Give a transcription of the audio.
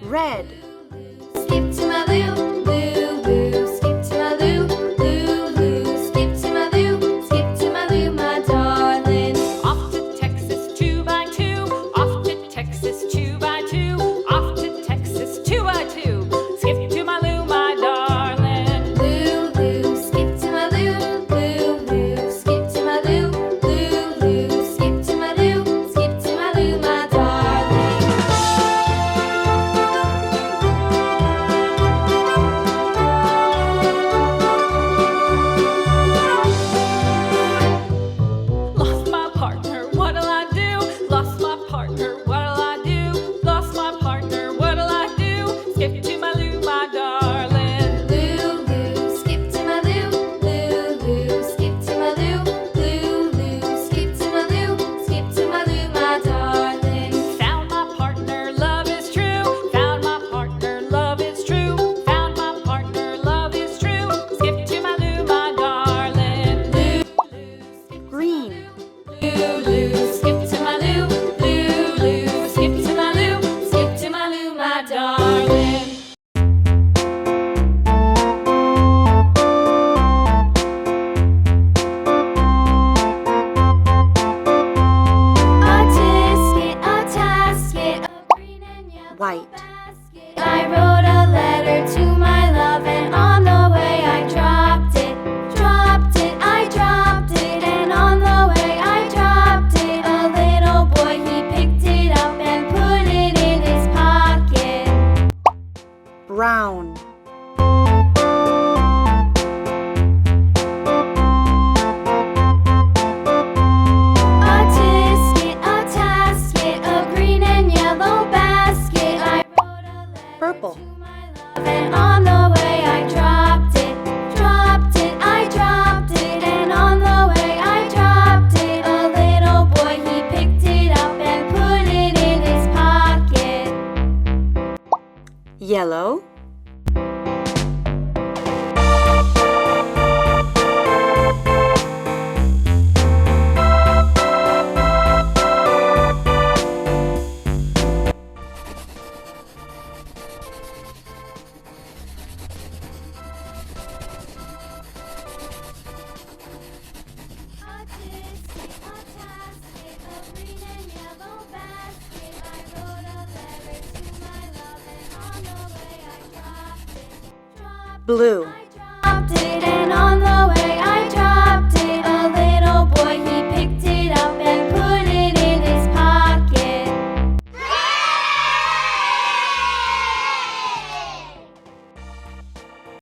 Red. Skip to my loo, loo, loo. Skip to my loo, loo, loo. Skip to my loo, skip to my loo, my darling. Off to Texas 2x2. Off to Texas 2x2. Off to Texas 2x2. Skip to my loo, my darling. Loo, loo. Skip to my loo, loo, loo. Skip to my loo, loo, loo. Skip to my loo, skip to my loo, my darling. Lost my partner, what'll I do? Lost my partner, what'll I do? Lost my partner, what'll I do? Skip to my loo, my darling. Loo, loo. Skip to my loo, loo, loo. Skip to my loo, loo, loo. Skip to my loo, skip to my loo, my darling. Found my partner, love is true. Found my partner, love is true. Found my partner, love is true. Skip to my loo, my darling. Loo, Green. Loo, loo. Skip to my loo, loo, loo. Skip to my loo, skip to my loo, my darling. A tisket, a tasket, a green and yellow White. basket. I wrote a letter to my love, and on the way I dropped it, dropped it, I dropped it, and on the way I dropped it. A little boy, he picked it up and put it in his pocket. Brown. A tisket, a tasket, a green and yellow basket. I wrote a letter Purple. to my love, and on the way I dropped it, dropped it, I dropped it, and on the way I dropped it. A little boy, he picked it up and put it in his pocket. Yellow. A tisket, a tasket, a green and yellow basket. I wrote a letter to my love, and on the way I dropped it, dropped it, Blue. I